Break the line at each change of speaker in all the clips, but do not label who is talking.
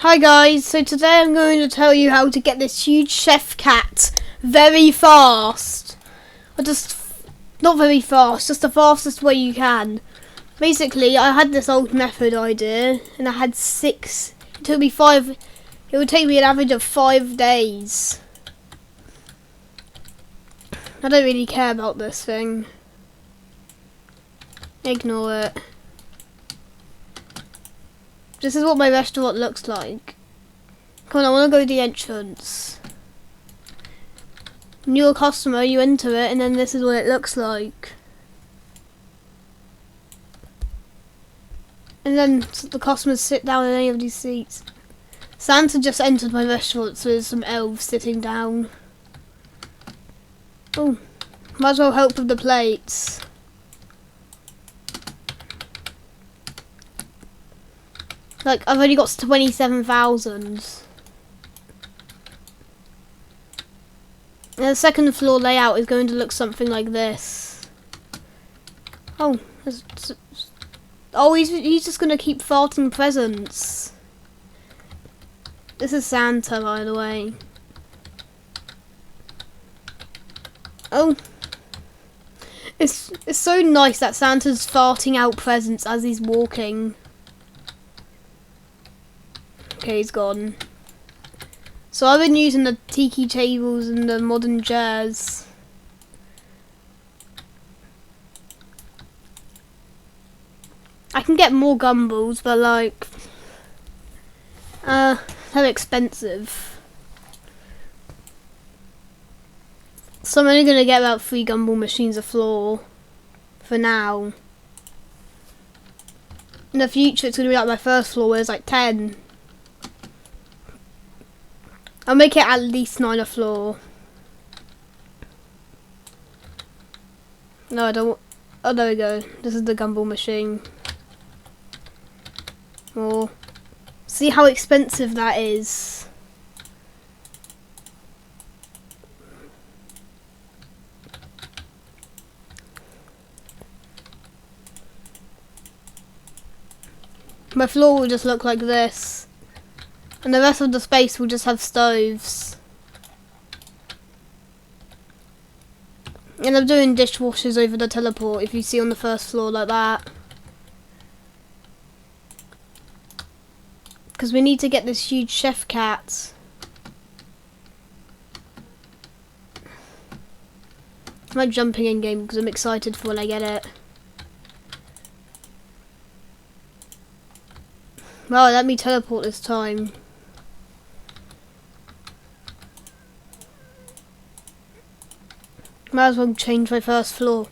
Hi guys, so today I'm going to tell you how to get this huge chef cat very fast. Or just, not very fast, just the fastest way you can. Basically, I had this old method idea, and I had 6, it took me 5, it would take me an average of 5 days. I don't really care about this thing. Ignore it. This is what my restaurant looks like. Come on, I want to go to the entrance. When you're a customer, you enter it, and then this is what it looks like. And then the customers sit down in any of these seats. Santa just entered my restaurant, so there's some elves sitting down. Oh, might as well help with the plates. Like, I've only got 27,000. And the second floor layout is going to look something like this. Oh, he's just going to keep farting presents. This is Santa, by the way. Oh. It's so nice that Santa's farting out presents as he's walking. Okay, he's gone. So I've been using the tiki tables and the modern chairs. I can get more gumballs, but like, they're expensive. So I'm only gonna get about 3 gumball machines a floor for now. In the future, it's gonna be like my first floor, where it's like 10. I'll make it at least 9 a floor. No, I don't. Oh, there we go. This is the gumball machine. Oh, see how expensive that is. My floor will just look like this. And the rest of the space will just have stoves. And I'm doing dishwashers over the teleport, if you see on the first floor like that. Because we need to get this huge chef cat. I'm like jumping in game because I'm excited for when I get it. Well, let me teleport this time. Might as well change my first floor.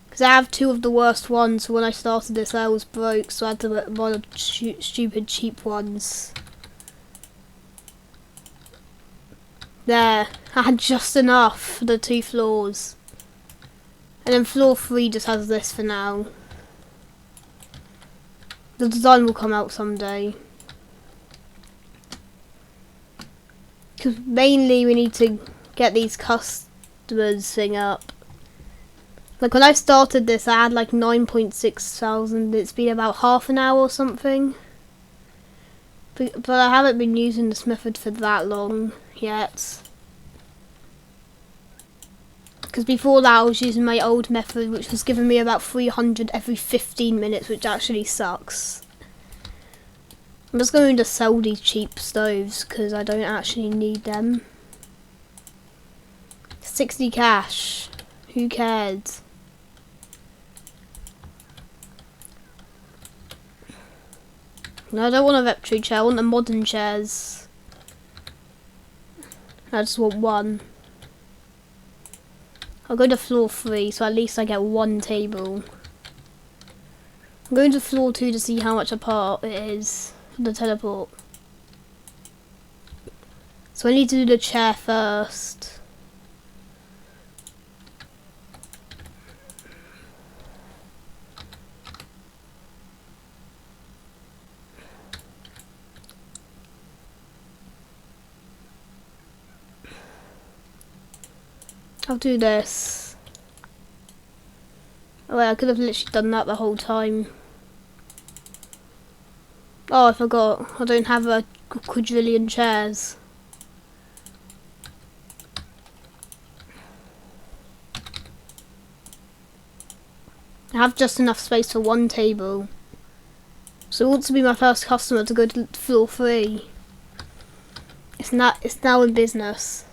Because I have 2 of the worst ones. So when I started this, I was broke. So I had to buy the stupid cheap ones. There. I had just enough for the 2 floors. And then floor 3 just has this for now. The design will come out someday. Because mainly we need to get these customers thing up. Like when I started this, I had like 9.6 thousand. It's been about half an hour or something. But I haven't been using this method for that long yet. Because before that I was using my old method, which was giving me about 300 every 15 minutes, which actually sucks. I'm just going to sell these cheap stoves because I don't actually need them. 60 cash. Who cares? No, I don't want a Reptry chair. I want the modern chairs. I just want 1. I'll go to floor 3, so at least I get 1 table. I'm going to floor 2 to see how much apart it is for the teleport. So I need to do the chair first. I'll do this. Oh wait, I could have literally done that the whole time. Oh, I forgot. I don't have a quadrillion chairs. I have just enough space for one table. So it wants to be my first customer to go to floor 3. It's now in business.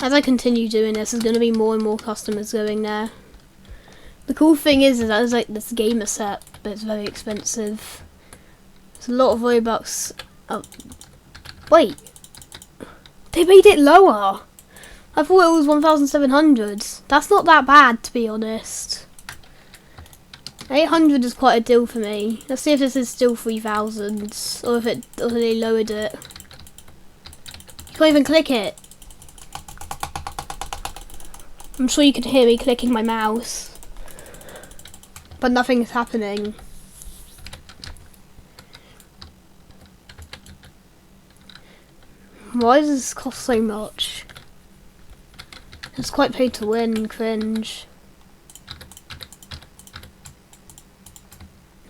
As I continue doing this, there's going to be more and more customers going there. The cool thing is that there's like this gamer set, but it's very expensive. There's a lot of Robux. Oh, wait, they made it lower. I thought it was 1,700. That's not that bad, to be honest. 800 is quite a deal for me. Let's see if this is still 3,000, or if they lowered it. You can't even click it. I'm sure you can hear me clicking my mouse, but nothing's happening. Why does this cost so much? It's quite pay to win, cringe.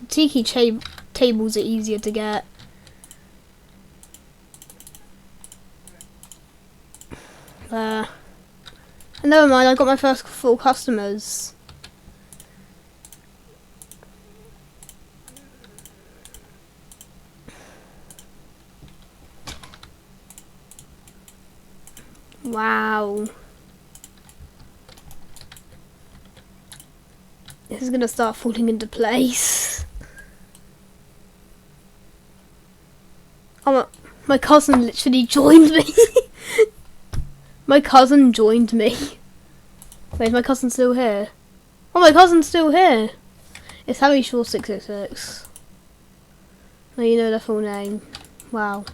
Tiki tables are easier to get. There. And never mind, I got my first 4 customers. Wow. This is gonna start falling into place. Oh, my cousin literally joined me. My cousin joined me. Wait, is my cousin still here? Oh, my cousin's still here. It's Harry Shaw 666. Oh, you know their full name. Wow.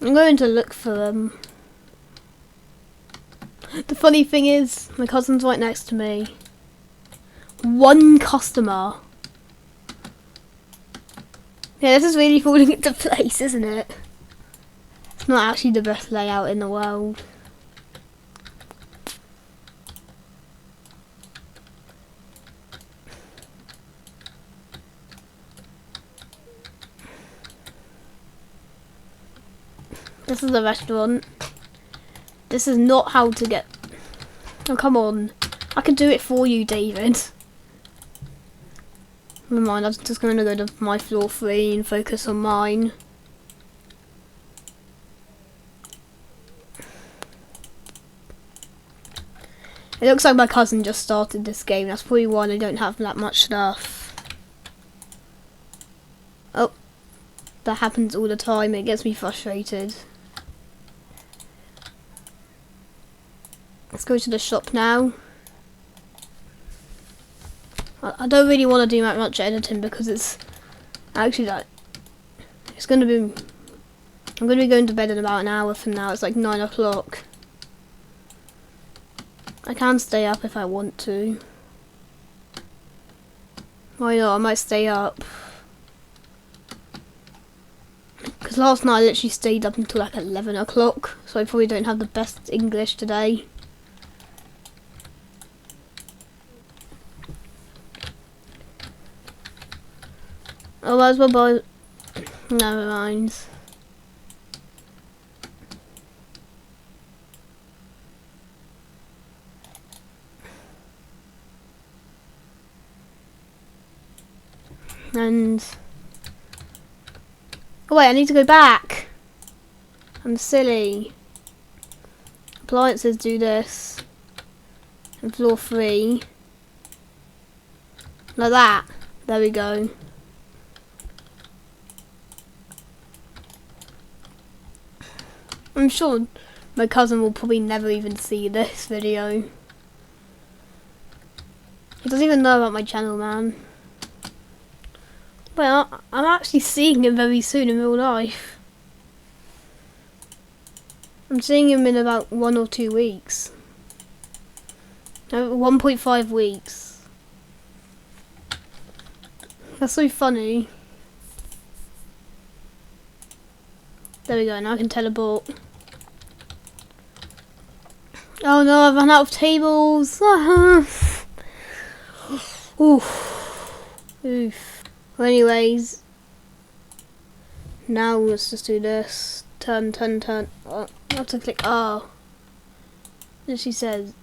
I'm going to look for them. The funny thing is, my cousin's right next to me. 1 customer. Yeah, this is really falling into place, isn't it? It's not actually the best layout in the world. This is a restaurant. This is not how to get... Oh, come on. I can do it for you, David. Never mind, I'm just going to go to my floor 3 and focus on mine. It looks like my cousin just started this game. That's probably why I don't have that much stuff. Oh, that happens all the time. It gets me frustrated. Let's go to the shop now. I don't really want to do that much editing because it's actually like it's going to be. I'm going to be going to bed in about an hour from now. It's like 9 o'clock. I can stay up if I want to. Why not? I might stay up. Because last night I literally stayed up until like 11 o'clock. So I probably don't have the best English today. Oh, might as well buy... Never mind. And... Oh wait, I need to go back. I'm silly. Appliances do this. And floor 3. Like that. There we go. I'm sure my cousin will probably never even see this video. He doesn't even know about my channel, man. Well, I'm actually seeing him very soon in real life. I'm seeing him in about 1 or 2 weeks. No, 1.5 weeks. That's so funny. There we go, now I can teleport. Oh no, I've run out of tables. Oof. Oof. Well, anyways, now let's just do this. Turn. Oh, I have to click R. And she says,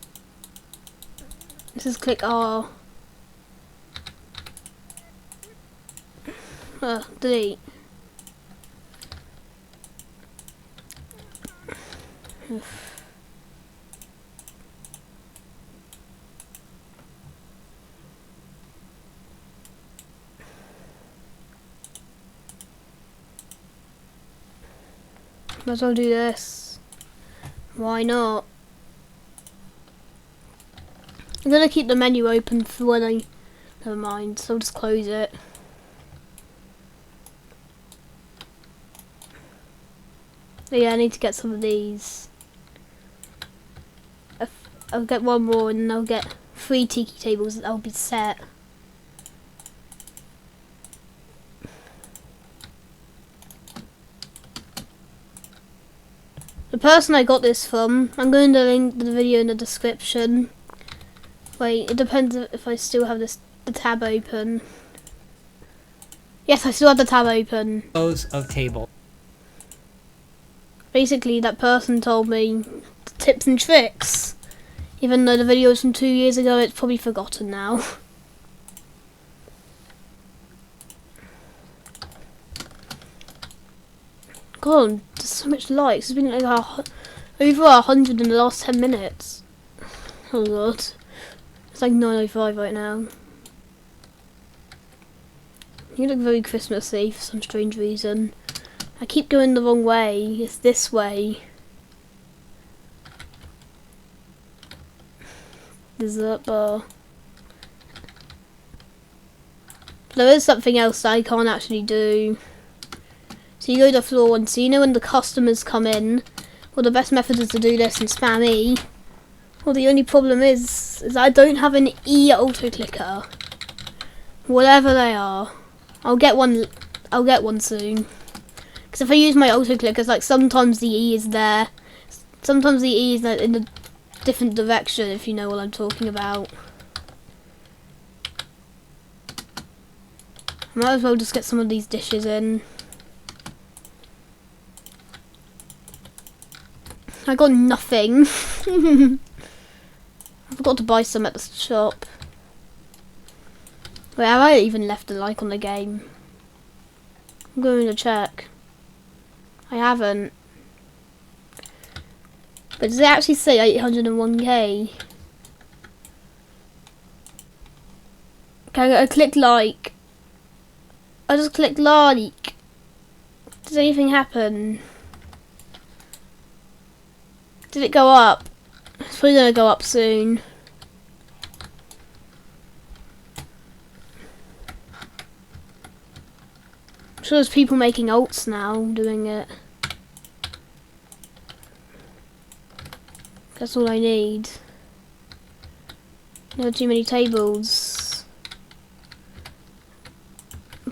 this is click R. Delete. Might as well do this. Why not? I'm gonna keep the menu open for when I... Never mind, so I'll just close it. But yeah, I need to get some of these. I'll get one more and then I'll get 3 tiki tables and I'll be set. The person I got this from, I'm going to link the video in the description. Wait, it depends if I still have the tab open. Yes, I still have the tab open.
Photos of table.
Basically, that person told me the tips and tricks. Even though the video was from 2 years ago, it's probably forgotten now. God, there's so much likes. There's been like over 100 in the last 10 minutes. Oh god. It's like 9:05 right now. You look very Christmassy for some strange reason. I keep going the wrong way. It's this way. Dessert bar. There is something else that I can't actually do. So you go to floor 1, so you know when the customers come in, well, the best method is to do this and spam E. Well, the only problem is I don't have an E auto clicker. Whatever they are. I'll get one soon. Because if I use my auto clickers, like sometimes the E is there. Sometimes the E is like in a different direction, if you know what I'm talking about. I might as well just get some of these dishes in. I got nothing. I forgot to buy some at the shop. Wait, have I even left a like on the game? I'm going to check. I haven't. But does it actually say 801k? Okay, I click like. I just clicked like. Does anything happen? Did it go up? It's probably gonna go up soon. I'm sure there's people making alts now doing it. That's all I need. There are too many tables.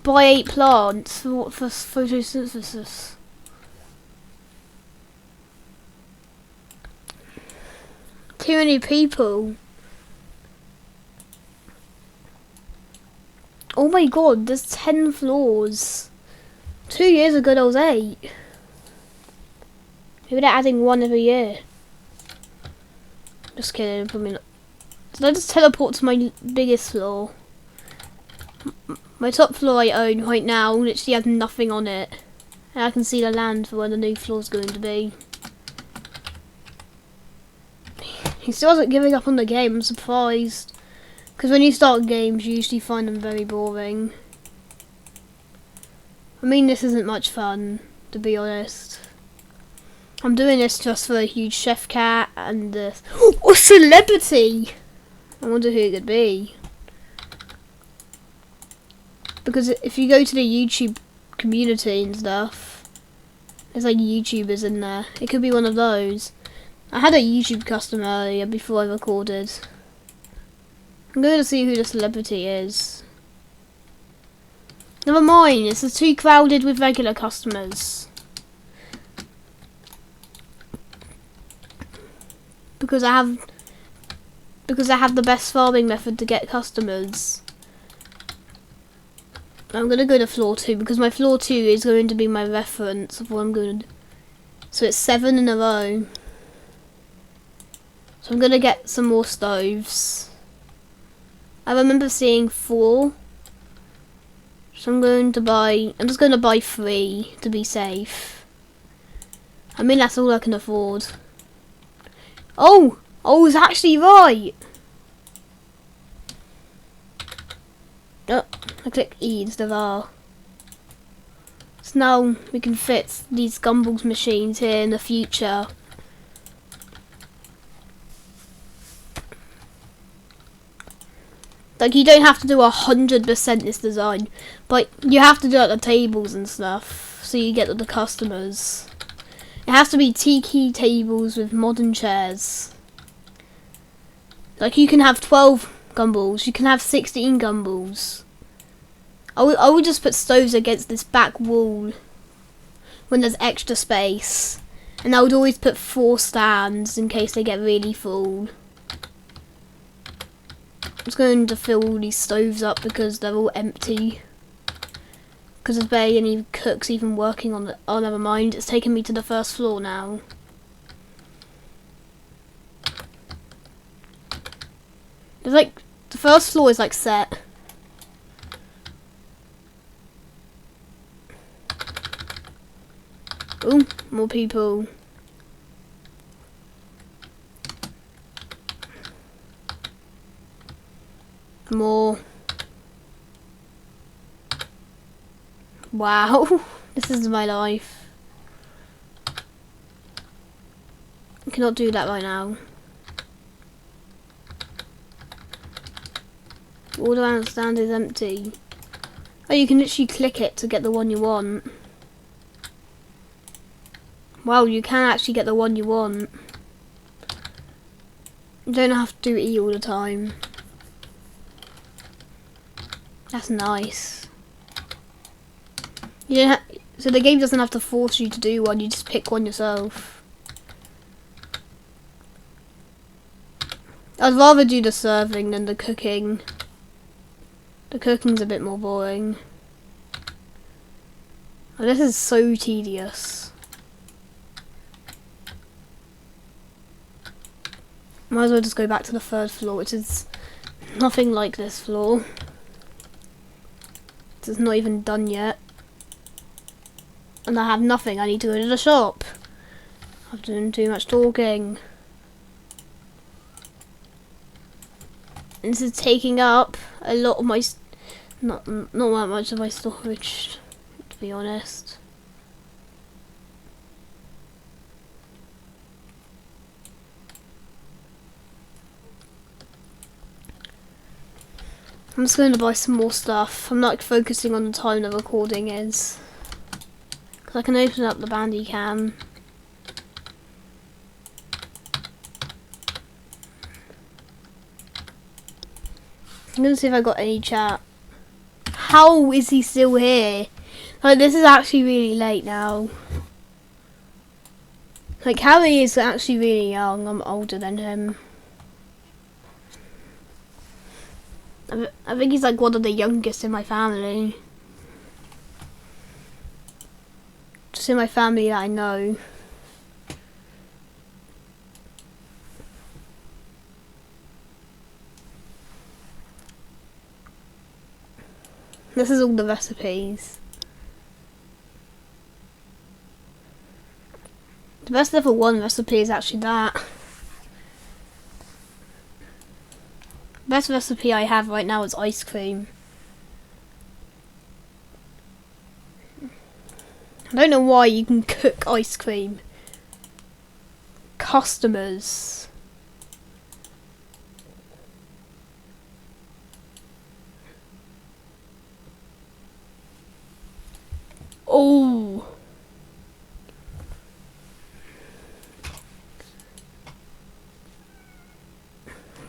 Buy 8 plants for photosynthesis. Too many people. Oh my god, there's 10 floors. 2 years ago there was 8. Maybe they're adding 1 every year. Just kidding, probably not. Did I just teleport to my biggest floor? My top floor I own right now literally has nothing on it. And I can see the land for where the new floor's going to be. He still hasn't given up on the game, I'm surprised. Because when you start games, you usually find them very boring. I mean, this isn't much fun, to be honest. I'm doing this just for a huge chef cat and this. Oh, celebrity! I wonder who it could be. Because if you go to the YouTube community and stuff, there's like YouTubers in there. It could be one of those. I had a YouTube customer earlier before I recorded. I'm going to see who the celebrity is. Never mind, this is too crowded with regular customers. Because I have the best farming method to get customers. I'm going to go to floor 2 because my floor 2 is going to be my reference of what I'm going to do. So it's 7 in a row. So I'm going to get some more stoves. I remember seeing 4. So I'm just going to buy 3 to be safe. I mean, that's all I can afford. Oh! I was actually right! Oh, I click E instead of R. So now we can fit these Gumball's machines here in the future. Like, you don't have to do 100% this design, but you have to do like the tables and stuff, so you get the customers. It has to be tiki tables with modern chairs. Like, you can have 12 Gumballs, you can have 16 Gumballs. I would just put stoves against this back wall when there's extra space. And I would always put 4 stands in case they get really full. I'm just going to fill all these stoves up because they're all empty. Because there's barely any cooks even working on it. Oh, never mind. It's taken me to the first floor now. There's like, the first floor is like set. Ooh, more people. More. Wow, this is my life. I cannot do that right now. All around the stand is empty. Oh, you can literally click it to get the one you want. Wow, you can actually get the one you want. You don't have to do E all the time. That's nice. You don't so the game doesn't have to force you to do one, you just pick one yourself. I'd rather do the serving than the cooking. The cooking's a bit more boring. Oh, this is so tedious. Might as well just go back to the 3rd floor, which is nothing like this floor. It's not even done yet. And I have nothing, I need to go to the shop. I've done too much talking. And this is taking up a lot of my, not that much of my storage, to be honest. I'm just going to buy some more stuff. I'm not focusing on the time the recording is. Because I can open up the Bandicam. I'm going to see if I got any chat. How is he still here? Like, this is actually really late now. Like, Harry is actually really young. I'm older than him. I think he's like one of the youngest in my family. Just in my family that I know. This is all the recipes. The best level 1 recipe is actually that. The best recipe I have right now is ice cream. I don't know why you can cook ice cream. Customers. Oh.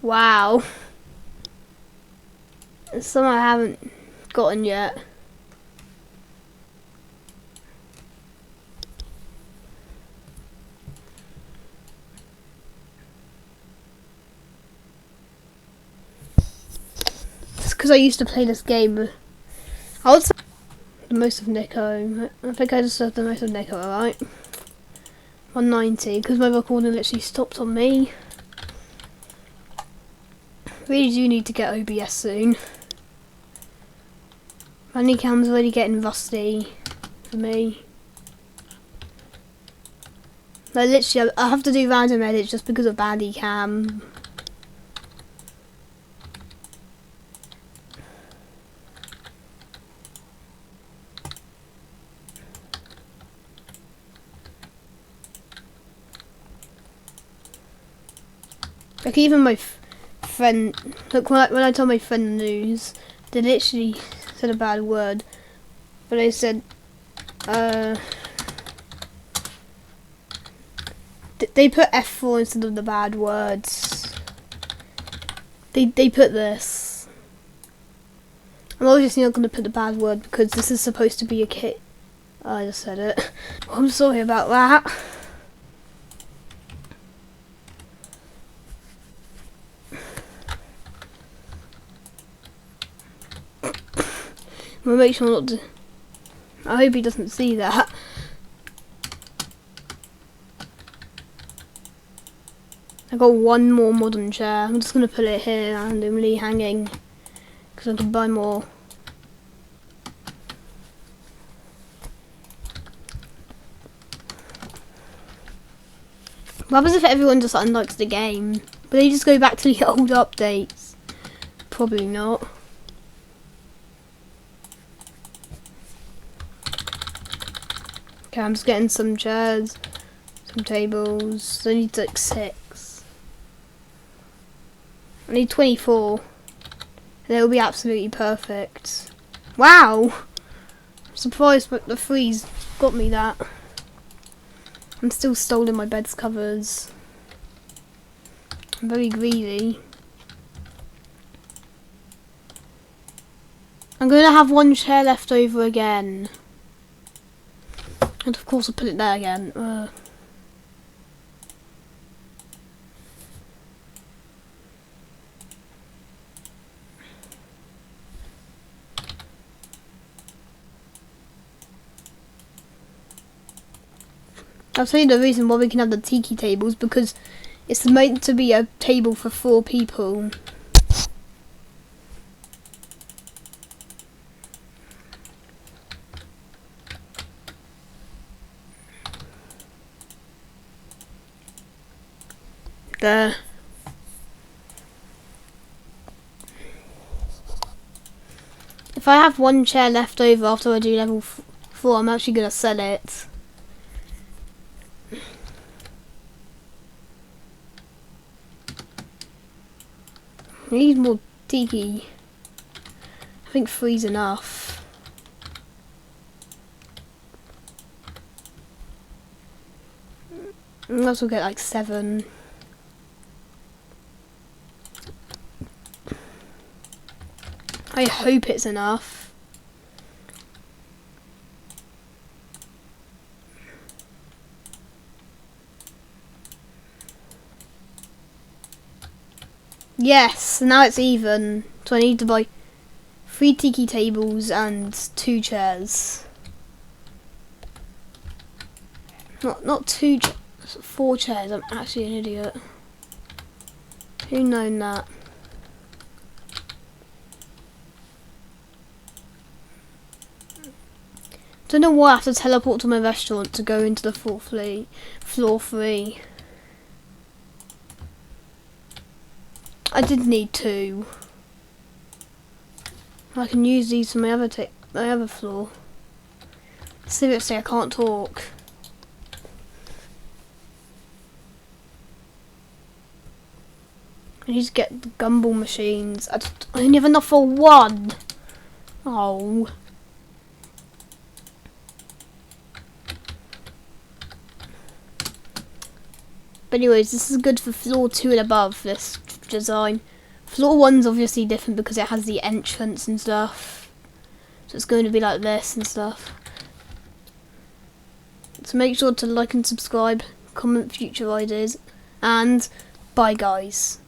Wow. Some I haven't gotten yet. It's because I used to play this game. I would say the most of Nico. I think I just said the most of Nico, alright? 190, because my recording literally stopped on me. Really do need to get OBS soon. My new cam's already getting rusty for me. Like literally, I have to do random edits just because of baddie cam. Like even my friend, look when I told my friend the news, they literally said a bad word, but they said, they put F4 instead of the bad words. They put this. I'm obviously not going to put the bad word because this is supposed to be a kit. Oh, I just said it. I'm sorry about that. I'm gonna make sure not to. I hope he doesn't see that. I got one more modern chair. I'm just gonna put it here randomly hanging because I can buy more. What happens if everyone just unlikes the game? But they just go back to the old updates? Probably not. Okay, I'm just getting some chairs, some tables. I need like 6. I need 24. And it'll be absolutely perfect. Wow! I'm surprised but the freeze got me that. I'm still stolen my bed's covers. I'm very greedy. I'm going to have one chair left over again. And of course I'll put it there again. I'll tell you the reason why we can have the tiki tables, because it's meant to be a table for 4 people. There. If I have one chair left over after I do level 4, I'm actually going to sell it. I need more tiki. I think 3's enough. I might as well get like 7. I hope it's enough. Yes, now it's even. So I need to buy 3 tiki tables and 2 chairs. Not 2, 4 chairs. I'm actually an idiot. Who known that? Don't know why I have to teleport to my restaurant to go into the floor 3. I did need 2. I can use these for my other floor. Seriously, I can't talk. I need to get the gumball machines. I only have enough for 1. Oh. But anyways, this is good for floor 2 and above, this design. Floor 1's obviously different because it has the entrance and stuff. So it's going to be like this and stuff. So make sure to like and subscribe, comment future ideas, and bye guys.